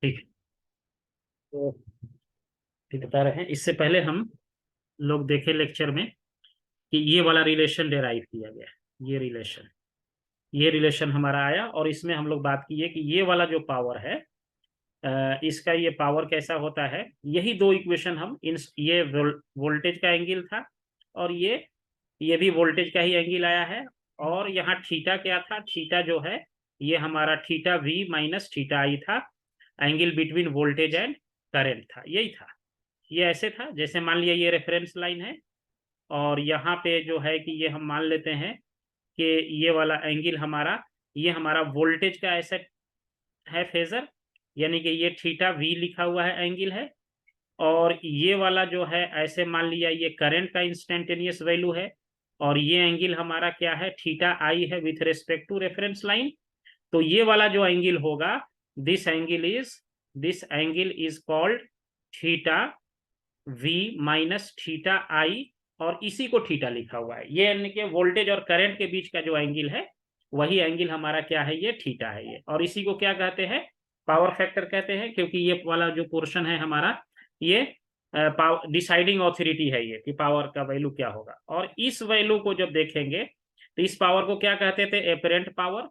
ठीक है। तो फिर बता रहे हैं, इससे पहले हम लोग देखे लेक्चर में कि ये वाला रिलेशन डेराइव किया गया है। ये रिलेशन हमारा आया, और इसमें हम लोग बात की है कि ये वाला जो पावर है, इसका ये पावर कैसा होता है। यही दो इक्वेशन हम इन, ये वोल्टेज का एंगल था, और ये भी वोल्टेज का ही एंगल आया है। और यहाँ थीटा क्या था, थीटा जो है ये हमारा थीटा वी माइनस थीटा आई था, angle between voltage and current था, यही था। ये ऐसे था जैसे मान लिया ये रेफरेंस लाइन है, और यहाँ पे जो है कि ये हम मान लेते हैं कि ये वाला एंगल हमारा, ये हमारा वोल्टेज का ऐसा है फेजर, यानी कि ये थीटा वी लिखा हुआ है एंगल है। और ये वाला जो है ऐसे मान लिया ये करंट का इंस्टेंटेनियस वैल्यू है, और ये एंगल हमारा क्या है, थीटा आई है with respect to reference line. तो ये वाला जो एंगल होगा, this angle is called theta v minus theta i, और इसी को थीटा लिखा हुआ है। ये यानी कि वोल्टेज और करंट के बीच का जो एंगल है, वही एंगल हमारा क्या है, ये थीटा है ये। और इसी को क्या कहते हैं, पावर फैक्टर कहते हैं, क्योंकि ये वाला जो पोर्शन है हमारा, ये डिसाइडिंग ऑथोरिटी है ये, कि पावर का वैल्यू क्या होगा। और इस वैल्यू को जब देखेंगे तो इस पावर को क्या कहते थे, एपरेंट पावर,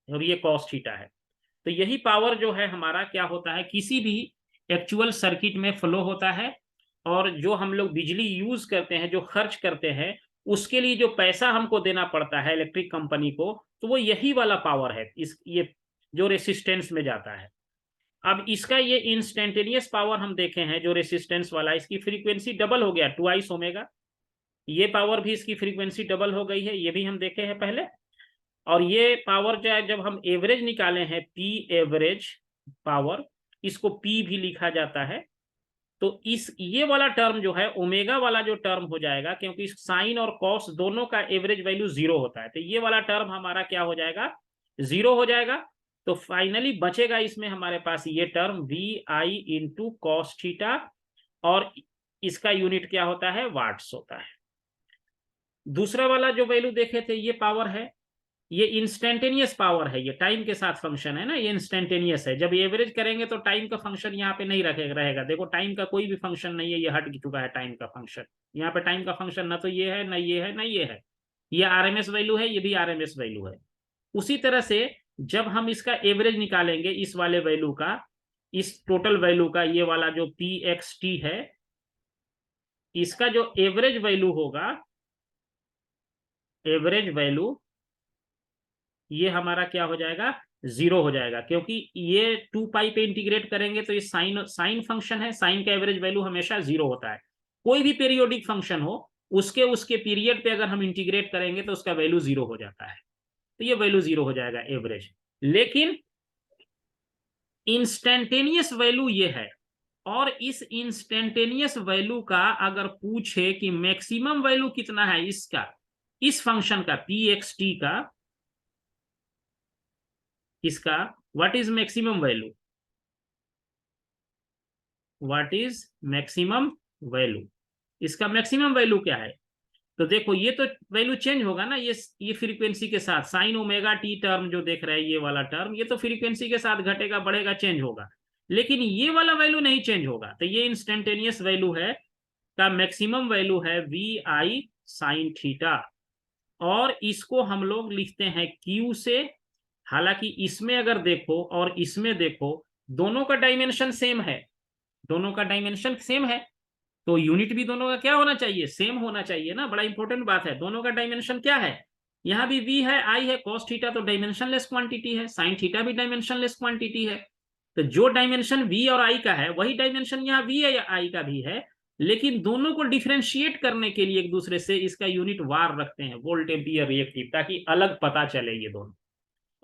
और ये कॉस थीटा है। तो यही पावर जो है हमारा क्या होता है, किसी भी एक्चुअल सर्किट में फ्लो होता है, और जो हम लोग बिजली यूज करते हैं, जो खर्च करते हैं, उसके लिए जो पैसा हमको देना पड़ता है इलेक्ट्रिक कंपनी को, तो वो यही वाला पावर है, इस ये जो रेसिस्टेंस में जाता है। अब इसका ये इंस्टेंटेनियस पावर हम देखे हैं, जो रेसिस्टेंस वाला, इसकी फ्रीक्वेंसी डबल हो गया, 2 ओमेगा। ये पावर भी इसकी फ्रीक्वेंसी डबल हो गई है, ये भी हम देखे हैं पहले। और ये पावर जो है, जब हम एवरेज निकाले हैं, पी एवरेज पावर, इसको पी भी लिखा जाता है। तो इस ये वाला टर्म जो है, ओमेगा वाला जो टर्म हो जाएगा, क्योंकि साइन और कॉस दोनों का एवरेज वैल्यू 0 होता है, तो ये वाला टर्म हमारा क्या हो जाएगा, 0 हो जाएगा। तो फाइनली बचेगा इसमें हमारे पास ये term V I into cos theta, और इसका यूनिट क्या होता है, वाट्स होता है। दूसरा वाला जो वैल्यू देखे थे, ये पावर है, ये इंस्टेंटेनियस पावर है, ये टाइम के साथ फंक्शन है ना, ये इंस्टेंटेनियस है। जब एवरेज करेंगे तो टाइम का फंक्शन यहाँ पे नहीं रहेगा। देखो टाइम का कोई भी फंक्शन नहीं है, ये हट चुका है टाइम का फंक्शन। यहाँ पे टाइम का फंक्शन ना तो ये है, ना ये है, ना ये है। ये आरएमएस वैल्यू है, ये भी आरएमएस वैल्यू है। उसी तरह से जब हम इसका एवरेज निकालेंगे, इस वाले वैल्यू का, इस टोटल वैल्यू का, ये वाला जो पी एक्स टी है, इसका जो एवरेज वैल्यू होगा, एवरेज वैल्यू ये हमारा क्या हो जाएगा, 0 हो जाएगा। क्योंकि ये 2 पाई पे इंटीग्रेट करेंगे तो ये साइन साइन फंक्शन है, साइन का एवरेज वैल्यू हमेशा 0 होता है। कोई भी पीरियोडिक फंक्शन हो, उसके उसके पीरियड पे अगर हम इंटीग्रेट करेंगे तो उसका वैल्यू 0 हो जाता है। तो ये वैल्यू 0 हो जाएगा एवरेज। लेकिन इंस्टेंटेनियस वैल्यू ये है, और इस इंस्टेंटेनियस वैल्यू का अगर पूछे कि मैक्सिमम वैल्यू कितना है इसका, इस फंक्शन का पी एक्स टी का, इसका what is maximum value, what is maximum value, इसका मैक्सिमम वैल्यू क्या है। तो देखो ये तो वैल्यू चेंज होगा ना, ये फ्रीक्वेंसी के साथ साइन ओमेगा टी टर्म जो देख रहे हैं, ये वाला टर्म, ये तो फ्रीक्वेंसी के साथ घटेगा, बढ़ेगा, चेंज होगा। लेकिन ये वाला वैल्यू नहीं चेंज होगा। तो ये इंस्टेंटेनियस वैल्यू है, का मैक्सिमम वैल्यू है वी आई साइन थीटा, और इसको हम लोग लिखते हैं क्यू से। हालांकि इसमें अगर देखो और इसमें देखो, दोनों का डायमेंशन सेम है, दोनों का डायमेंशन सेम है, तो यूनिट भी दोनों का क्या होना चाहिए, सेम होना चाहिए ना। बड़ा इंपॉर्टेंट बात है, दोनों का डायमेंशन क्या है, यहाँ भी v है, i है, cos थीटा तो डायमेंशनलेस क्वांटिटी है, sin थीटा भी डायमेंशनलेस क्वांटिटी है। तो जो डायमेंशन v और i का है, वही डायमेंशन यहाँ v या i का भी है। लेकिन दोनों को डिफ्रेंशिएट करने के लिए एक दूसरे से इसका यूनिट वार रखते हैं, वोल्ट एम्पियर रिएक्टिव, ताकि अलग पता चले ये दोनों।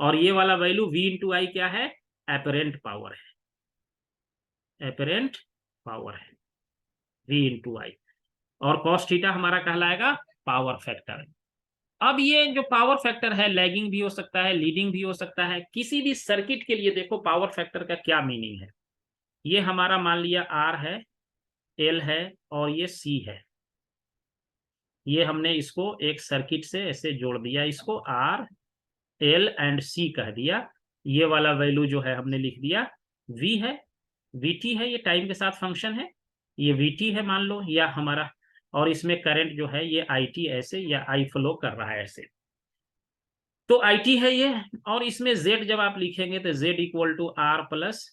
और ये वाला वैल्यू v इंटू आई क्या है, एपरेंट पावर है, एपरेंट पावर है v इंटू आई। और कॉस थीटा हमारा कहलाएगा पावर फैक्टर। अब ये जो पावर फैक्टर है, लैगिंग भी हो सकता है, लीडिंग भी हो सकता है। किसी भी सर्किट के लिए देखो पावर फैक्टर का क्या मीनिंग है। ये हमारा मान लिया आर है, एल है, और ये सी है। ये हमने इसको एक सर्किट से ऐसे जोड़ दिया, इसको आर एल एंड सी कह दिया। ये वाला वैल्यू जो है हमने लिख दिया v है, vt है, ये टाइम के साथ फंक्शन है, ये vt है मान लो, या हमारा, और इसमें करंट जो है ये it ऐसे, या I फ्लो कर रहा है ऐसे, तो it है ये। और इसमें z जब आप लिखेंगे तो z equal to r plus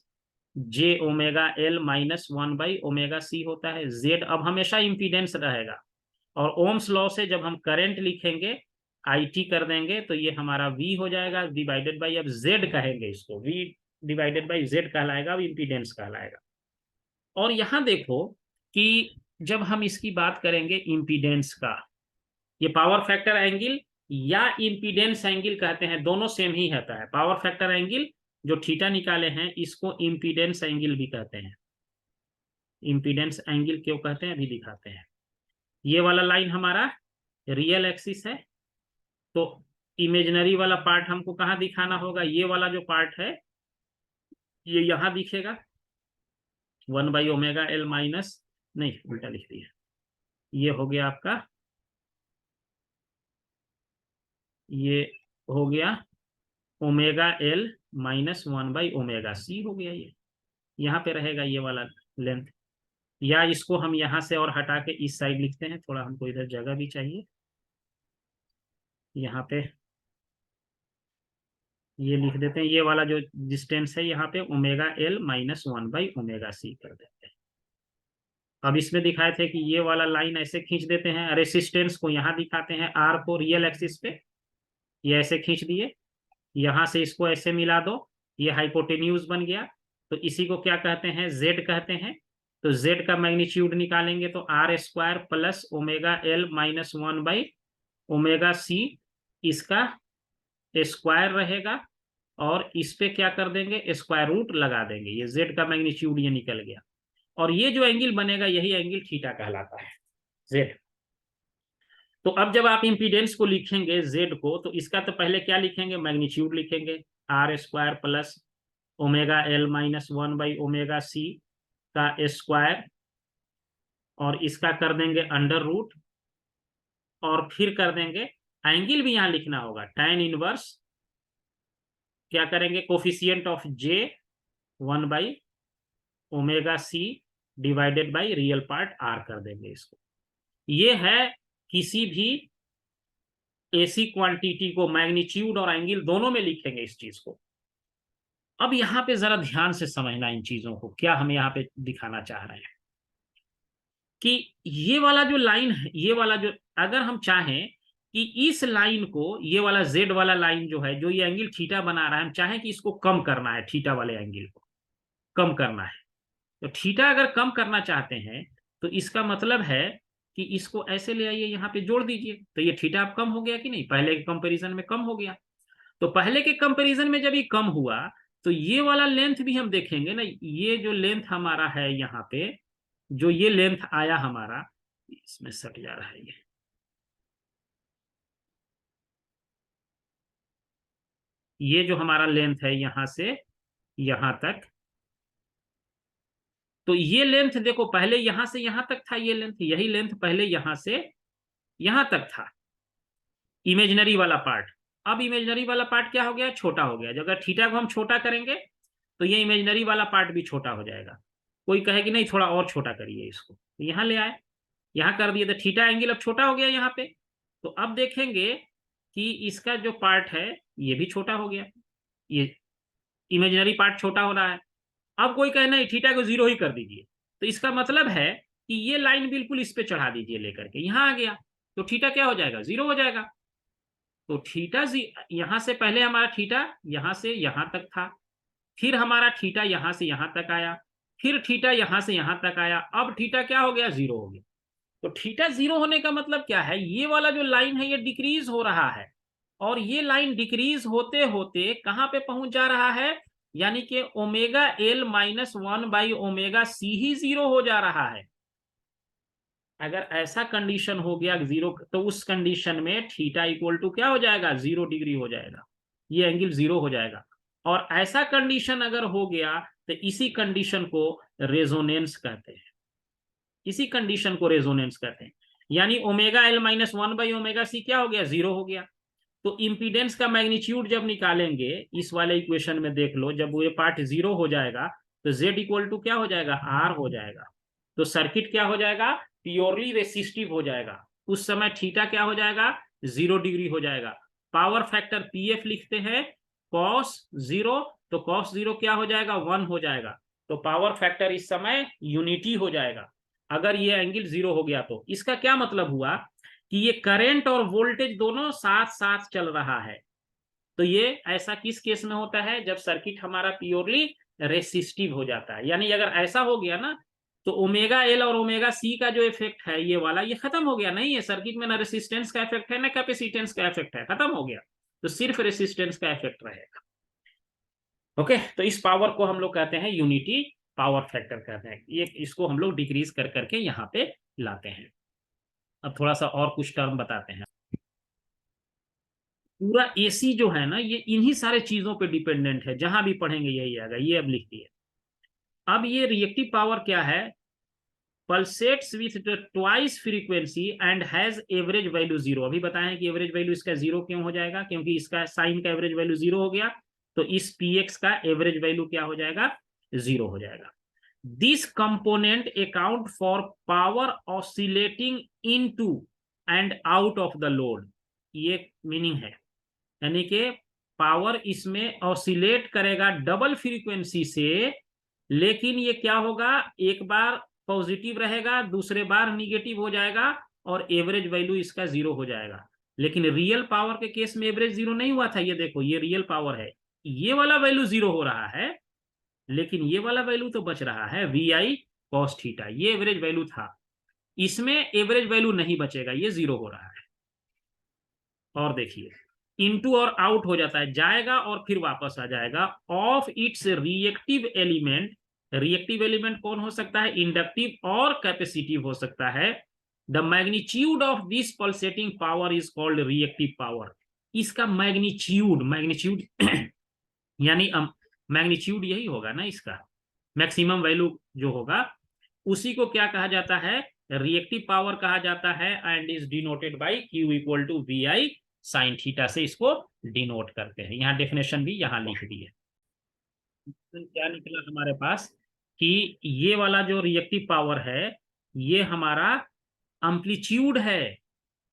j omega l minus 1/ओमेगा c होता है। z अब हमेशा इम्पीडेंस रहेगा, और ओम्स लॉ से जब हम करंट लिखेंगे IT कर देंगे तो ये हमारा V हो जाएगा डिवाइडेड बाई, अब Z कहेंगे इसको, V डिवाइडेड बाई Z कहलाएगा, अब इम्पीडेंस कहलाएगा। और यहां देखो कि जब हम इसकी बात करेंगे इम्पीडेंस का, ये पावर फैक्टर एंगल या इम्पीडेंस एंगल कहते हैं, दोनों सेम ही होता है। पावर फैक्टर एंगल जो थीटा निकाले हैं इसको इम्पीडेंस एंगल भी कहते हैं। इम्पीडेंस एंगल क्यों कहते हैं अभी दिखाते हैं। ये वाला लाइन हमारा रियल एक्सिस है, तो इमेजिनरी वाला पार्ट हमको कहाँ दिखाना होगा, ये वाला जो पार्ट है ये यहां दिखेगा, 1/ओमेगा l माइनस, नहीं उल्टा लिख दिया, ये हो गया आपका, ये हो गया ओमेगा l माइनस 1/ओमेगा c हो गया, ये यहाँ पे रहेगा ये वाला लेंथ। या इसको हम यहाँ से और हटा के इस साइड लिखते हैं, थोड़ा हमको इधर जगह भी चाहिए, यहाँ पे ये लिख देते हैं, ये वाला जो डिस्टेंस है यहाँ पे ओमेगा l माइनस 1/ओमेगा c कर देते हैं। अब इसमें दिखाए थे कि ये वाला लाइन ऐसे खींच देते हैं, रेसिस्टेंस को यहाँ दिखाते हैं, R को रियल एक्सिस पे, ये ऐसे खींच दिए, यहाँ से इसको ऐसे मिला दो, ये हाइपोटेन्यूज बन गया, तो इसी को क्या कहते हैं, Z कहते हैं। तो Z का मैग्नीट्यूड निकालेंगे तो R² plus omega l minus 1/ओमेगा c, इसका स्क्वायर रहेगा, और इस पे क्या कर देंगे, स्क्वायर रूट लगा देंगे, ये Z का मैग्नीट्यूड ये निकल गया, और ये जो एंगल बनेगा यही एंगल थीटा कहलाता है, Z। तो अब जब आप इम्पीडेंस को लिखेंगे Z को, तो इसका तो पहले क्या लिखेंगे, मैग्नीट्यूड लिखेंगे, R² plus omega l minus 1/ओमेगा c का स्क्वायर, और इसका कर देंगे अंडर रूट, और फिर कर देंगे एंगल भी यहां लिखना होगा, tan इनवर्स, क्या करेंगे, coefficient of J 1/ओमेगा c divided by real part R कर देंगे इसको। ये है किसी भी ऐसी क्वांटिटी को मैग्नीट्यूड और एंगल दोनों में लिखेंगे इस चीज को। अब यहां पे जरा ध्यान से समझना इन चीजों को, क्या हम यहाँ पे दिखाना चाह रहे हैं कि ये वाला जो लाइन है, ये वाला जो, अगर हम चाहें कि इस लाइन को, ये वाला Z वाला लाइन जो है, जो ये एंगल थीटा बना रहा है, हम चाहें कि इसको कम करना है, थीटा वाले एंगल को कम करना है, तो थीटा अगर कम करना चाहते हैं तो इसका मतलब है कि इसको ऐसे ले आइए, यहाँ पे जोड़ दीजिए, तो ये थीटा अब कम हो गया कि नहीं, पहले के कंपैरिजन में कम हो गया। तो पहले के कंपैरिजन में जब ये कम हुआ तो ये वाला लेंथ भी हम देखेंगे ना, ये जो लेंथ हमारा है यहाँ पे, जो ये लेंथ आया हमारा, इसमें सट जा रहा है ये जो हमारा लेंथ है यहाँ से यहाँ तक, तो ये लेंथ देखो पहले यहां से यहां तक था, ये लेंथ, यही लेंथ पहले यहां से यहां तक था, इमेजिनरी वाला पार्ट। अब इमेजिनरी वाला पार्ट क्या हो गया, छोटा हो गया। जब अगर थीटा को हम छोटा करेंगे तो ये इमेजिनरी वाला पार्ट भी छोटा हो जाएगा। कोई कहे कि नहीं थोड़ा और छोटा करिए इसको, तो यहाँ ले आए, यहाँ कर दिए, तो थीटा एंगल अब छोटा हो गया यहाँ पे। तो अब देखेंगे कि इसका जो पार्ट है ये भी छोटा हो गया, ये इमेजिनरी पार्ट छोटा हो रहा है। अब कोई कहे नहीं थीटा को 0 ही कर दीजिए, तो इसका मतलब है कि ये लाइन बिल्कुल इस पे चढ़ा दीजिए लेकर के, यहां आ गया, तो थीटा क्या हो जाएगा, 0 हो जाएगा। तो थीटा यहां से पहले हमारा थीटा यहां से यहां तक था, फिर हमारा थीटा यहां से यहां तक आया, फिर थीटा यहां से यहां तक आया, अब थीटा क्या हो गया, 0 हो गया। तो थीटा 0 होने का मतलब क्या है, ये वाला जो लाइन है ये डिक्रीज हो रहा है, और ये लाइन डिक्रीज होते होते कहां पे पहुंच जा रहा है, यानी कि ओमेगा l माइनस 1/ओमेगा c ही 0 हो जा रहा है। अगर ऐसा कंडीशन हो गया 0, तो उस कंडीशन में थीटा इक्वल टू क्या हो जाएगा, 0 डिग्री हो जाएगा, ये एंगल 0 हो जाएगा। और ऐसा कंडीशन अगर हो गया तो इसी कंडीशन को रेजोनेंस कहते हैं, इसी कंडीशन को रेजोनेंस कहते हैं। यानी ओमेगा l माइनस 1/ओमेगा c क्या हो गया, 0 हो गया। तो इम्पीडेंस का मैग्नीट्यूड जब निकालेंगे, इस वाले इक्वेशन में देख लो, जब वो ये पार्ट 0 हो जाएगा तो Z इक्वल टू क्या हो जाएगा, R हो जाएगा। तो सर्किट क्या हो जाएगा, प्योरली रेसिस्टिव हो जाएगा। उस समय थीटा क्या हो जाएगा, 0 डिग्री हो जाएगा। पावर फैक्टर PF लिखते हैं cos 0, तो cos 0 क्या हो जाएगा, 1 हो जाएगा। तो पावर फैक्टर इस समय यूनिटी हो जाएगा अगर ये एंगल 0 हो गया। तो इसका क्या मतलब हुआ कि ये करंट और वोल्टेज दोनों साथ साथ चल रहा है। तो ये ऐसा किस केस में होता है, जब सर्किट हमारा प्योरली रेसिस्टिव हो जाता है। यानी अगर ऐसा हो गया ना, तो ओमेगा एल और ओमेगा सी का जो इफेक्ट है ये वाला, ये खत्म हो गया। नहीं है सर्किट में ना रेसिस्टेंस का इफेक्ट है ना कैपेसिटेंस का इफेक्ट है, खत्म हो गया। तो सिर्फ रेसिस्टेंस का इफेक्ट रहेगा। ओके, तो इस पावर को हम लोग कहते हैं यूनिटी पावर फैक्टर कहते हैं। ये इसको हम लोग डिक्रीज कर करके यहाँ पे लाते हैं। अब थोड़ा सा और कुछ टर्म बताते हैं। पूरा एसी जो है ना, ये इन्हीं सारे चीजों पे डिपेंडेंट है, जहां भी पढ़ेंगे यही आएगा। ये अब लिख दिए। अब ये रिएक्टिव पावर क्या है, pulsates with twice frequency and has average value 0। अभी बताएं कि एवरेज वैल्यू इसका 0 क्यों हो जाएगा, क्योंकि इसका साइन का एवरेज वैल्यू 0 हो गया। तो इस पीएक्स का एवरेज वैल्यू क्या हो जाएगा, 0 हो जाएगा। This component account for power oscillating into and out of the load. ये मीनिंग है, यानी कि पावर इसमें ऑसिलेट करेगा डबल फ्रीक्वेंसी से, लेकिन ये क्या होगा, एक बार पॉजिटिव रहेगा, दूसरे बार निगेटिव हो जाएगा, और एवरेज वैल्यू इसका 0 हो जाएगा। लेकिन रियल पावर के केस में एवरेज 0 नहीं हुआ था। ये देखो, ये रियल पावर है, ये वाला वैल्यू 0 हो रहा है, लेकिन ये वाला वैल्यू तो बच रहा है, VI cos थीटा। ये एवरेज वैल्यू था, इसमें एवरेज वैल्यू नहीं बचेगा, ये 0 हो रहा है। और देखिए, इनटू और आउट हो जाता है, जाएगा और फिर वापस आ जाएगा। Of its reactive element, reactive element कौन हो सकता है, इंडक्टिव और कैपेसिटिव हो सकता है। The magnitude of this pulsating power is called reactive power. इसका मैग्नीट्यूड, मैग्नीट्यूड यानी मैग्नीट्यूड यही होगा ना, इसका मैक्सिमम वैल्यू जो होगा, उसी को क्या कहा जाता है, रिएक्टिव पावर कहा जाता है। And is denoted by Q equal to VI sine theta से इसको डिनोट करते हैं। यहाँ डेफिनेशन भी यहाँ लिख दी है। तो क्या निकला हमारे पास कि ये वाला जो रिएक्टिव पावर है, ये हमारा एम्पलीट्यूड है,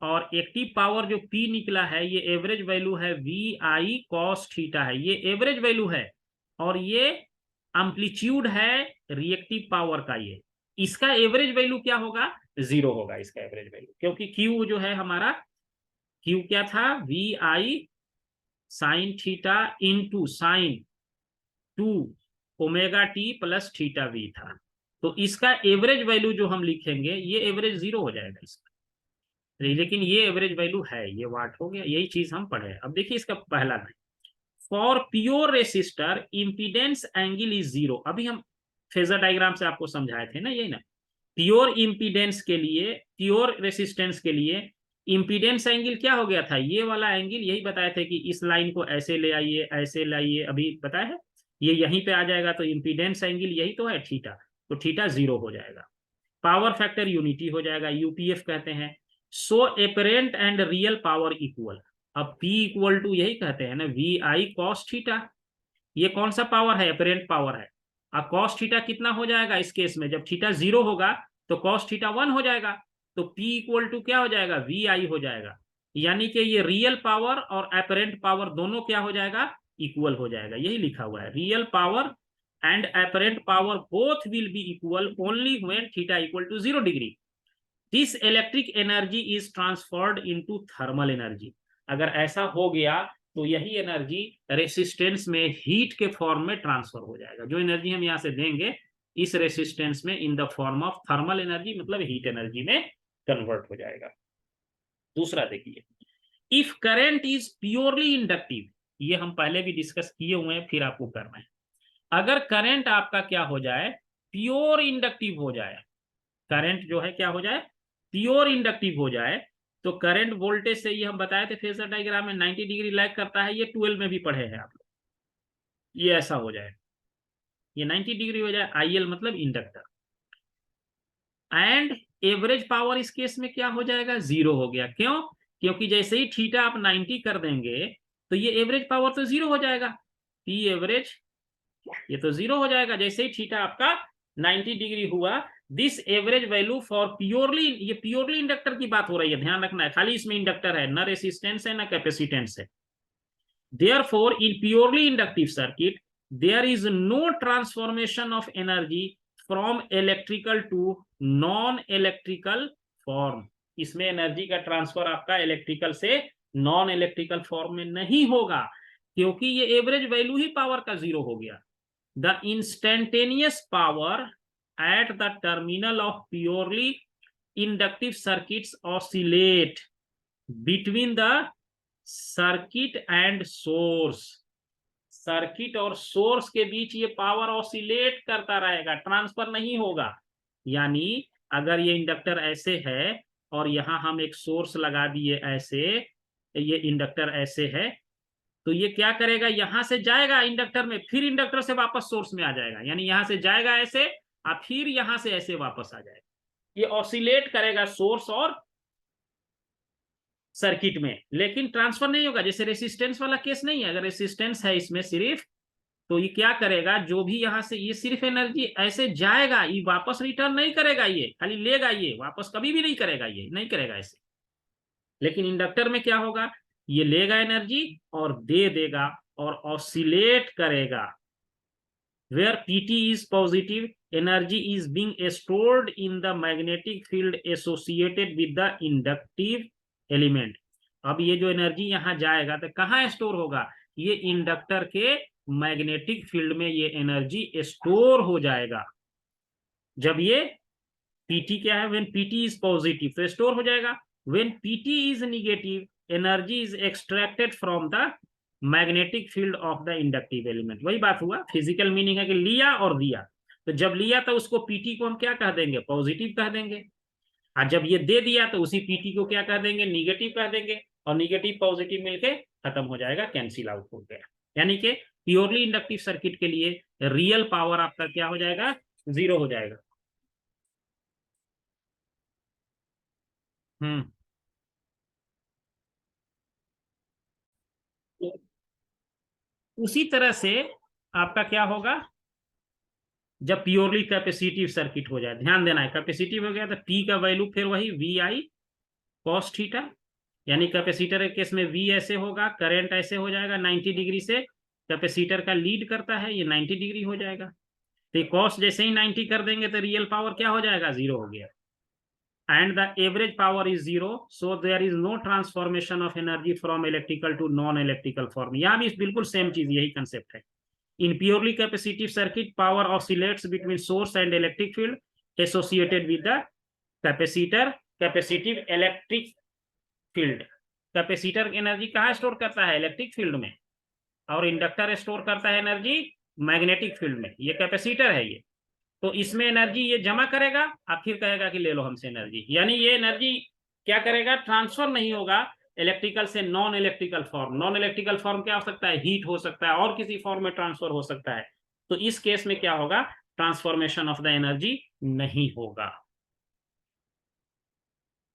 और एक्टिव पावर जो P निकला है, ये एवरेज वैल्यू है VI cos थीटा है, ये एवरेज वैल्यू है। और ये एम्पलीट्यूड है रिएक्टिव पावर का, ये इसका एवरेज वैल्यू क्या होगा, 0 होगा इसका एवरेज वैल्यू, क्योंकि Q जो है हमारा, Q क्या था, VI sine theta into sine 2 omega T plus theta V था। तो इसका एवरेज वैल्यू जो हम लिखेंगे, ये एवरेज 0 हो जाएगा इसका, लेकिन ये एवरेज वैल्यू है, ये वाट हो गया। यही चीज हम पढ़े। अब देखिए इसका पहला line, for pure resistor impedance angle is 0। अभी हम फेजर डायग्राम से आपको समझाए थे ना, यही ना, प्योर इम्पीडेंस के लिए, प्योर रेसिस्टेंस के लिए इम्पीडेंस एंगल क्या हो गया था, ये वाला एंगल। यही बताए थे कि इस लाइन को ऐसे ले आइए, ऐसे लाइए, अभी बताया है, ये यहीं पे आ जाएगा। तो इम्पीडेंस एंगल यही तो है, थीटा। तो थीटा 0 हो जाएगा। पावर फैक्टर यूनिटी हो जाएगा, यूपीएफ कहते हैं। So apparent and real power equal. अब P इक्वल टू यही कहते हैं ना, VI cos थीटा। ये कौन सा पावर है, एपरेंट पावर है। अब cos थीटा कितना हो जाएगा इस केस में, जब थीटा 0 होगा तो cos थीटा 1 हो जाएगा। तो P इक्वल टू क्या हो जाएगा, VI हो जाएगा। यानी कि ये रियल पावर और एपरेंट पावर दोनों क्या हो जाएगा, इक्वल हो जाएगा। यही लिखा हुआ है, real power and apparent power both will be equal only when theta equal to 0 degree. This electric energy is transferred into thermal energy. अगर ऐसा हो गया तो यही एनर्जी रेसिस्टेंस में हीट के फॉर्म में ट्रांसफर हो जाएगा। जो एनर्जी हम यहाँ से देंगे इस रेसिस्टेंस में, in the form of thermal energy, मतलब हीट एनर्जी में कन्वर्ट हो जाएगा। दूसरा देखिए, if current is purely inductive, ये हम पहले भी डिस्कस किए हुए हैं, फिर आपको करना है। अगर करंट आपका क्या हो जाए, प्योर इंडक्टिव हो जाए, करंट जो है क्या हो जाए, प्योर इंडक्टिव हो जाए, तो करंट वोल्टेज से, ये हम बताए थे फेजर डायग्राम में, 90 डिग्री लैग करता है। ये 12 में भी पढ़े हैं आप लोग। ये ऐसा हो जाए, ये 90 डिग्री हो जाए, IL मतलब इंडक्टर। एंड एवरेज पावर इस केस में क्या हो जाएगा, 0 हो गया। क्यों, क्योंकि जैसे ही थीटा आप 90 कर देंगे तो ये एवरेज पावर तो 0 हो जाएगा। P एवरेज ये तो 0 हो जाएगा जैसे ही थीटा आपका 90 डिग्री हुआ। This average value for purely, ये प्योरली इंडक्टर की बात हो रही है, ध्यान रखना है, खाली इसमें इंडक्टर है, न रेसिस्टेंस है न कैपेसिटेंस है। Therefore, in purely inductive circuit, there is no transformation of energy from electrical to non-electrical form. इसमें एनर्जी का ट्रांसफर आपका इलेक्ट्रिकल से नॉन इलेक्ट्रिकल फॉर्म में नहीं होगा, क्योंकि ये एवरेज वैल्यू ही पावर का 0 हो गया। The instantaneous power at the terminal of purely inductive circuits oscillate between the circuit and source. Circuit और सोर्स के बीच ये पावर ऑसिलेट करता रहेगा, ट्रांसफर नहीं होगा। यानी अगर ये इंडक्टर ऐसे है और यहां हम एक सोर्स लगा दिए ऐसे, ये इंडक्टर ऐसे है, तो ये क्या करेगा, यहां से जाएगा इंडक्टर में, फिर इंडक्टर से वापस सोर्स में आ जाएगा। यानी यहां से जाएगा ऐसे और फिर यहां से ऐसे वापस आ जाएगा। ये ऑसिलेट करेगा सोर्स और सर्किट में, लेकिन ट्रांसफर नहीं होगा। जैसे रेसिस्टेंस वाला केस नहीं है, अगर रेसिस्टेंस है इसमें सिर्फ, तो ये क्या करेगा, जो भी यहां से ये सिर्फ एनर्जी ऐसे जाएगा, ये वापस रिटर्न नहीं करेगा, ये खाली लेगा, ये वापस कभी भी नहीं करेगा, ये नहीं करेगा ऐसे। लेकिन इंडक्टर में क्या होगा, ये लेगा एनर्जी और दे देगा और ऑसिलेट करेगा। Where PT is positive, energy is being stored in the magnetic field associated with the inductive element. अब ये जो एनर्जी यहां जाएगा तो कहां स्टोर होगा, ये इंडक्टर के मैग्नेटिक फील्ड में ये एनर्जी स्टोर हो जाएगा। जब ये पीटी क्या है, व्हेन पीटी इज पॉजिटिव तो स्टोर हो जाएगा, when PT is negative energy is extracted from the magnetic field of the inductive element. वही बात हुआ, फिजिकल मीनिंग है कि लिया और दिया। तो जब लिया तो उसको पीटी को हम क्या कह देंगे, पॉजिटिव कह देंगे, और जब ये दे दिया तो उसी पीटी को क्या कह देंगे, निगेटिव कह देंगे, और निगेटिव पॉजिटिव मिलके खत्म हो जाएगा, कैंसिल आउट हो गया। यानी कि प्योरली इंडक्टिव सर्किट के लिए रियल पावर आपका क्या हो जाएगा, 0 हो जाएगा। तो उसी तरह से आपका क्या होगा, जब प्योरली कैपेसिटिव सर्किट हो जाए, ध्यान देना है, कैपेसिटिव हो गया तो पी का वैल्यू फिर वही वी आई कॉस थीटा। यानी कैपेसिटर के केस में वी ऐसे होगा, करंट ऐसे हो जाएगा 90 डिग्री से, कैपेसिटर का लीड करता है, ये 90 डिग्री हो जाएगा। तो कॉस जैसे ही 90 कर देंगे तो रियल पावर क्या हो जाएगा, 0 हो गया। And the average power is 0, so there is no transformation of energy from electrical to non electrical form. यहाँ भी बिल्कुल सेम चीज, यही कंसेप्ट है। In purely capacitive circuit, power oscillates between source and electric field associated with the capacitor, capacitive electric field। Capacitor energy कहाँ store करता है, electric field में, और इंडक्टर स्टोर करता है एनर्जी मैग्नेटिक फील्ड में। ये कैपेसिटर है ये, तो इसमें एनर्जी ये जमा करेगा और फिर कहेगा कि ले लो हमसे एनर्जी। यानी ये एनर्जी क्या करेगा, ट्रांसफर नहीं होगा इलेक्ट्रिकल से non electrical form. Non electrical form क्या हो सकता है, हीट हो सकता है, और किसी फॉर्म में ट्रांसफर हो सकता है। तो इस केस में क्या होगा, ट्रांसफॉर्मेशन ऑफ द एनर्जी नहीं होगा।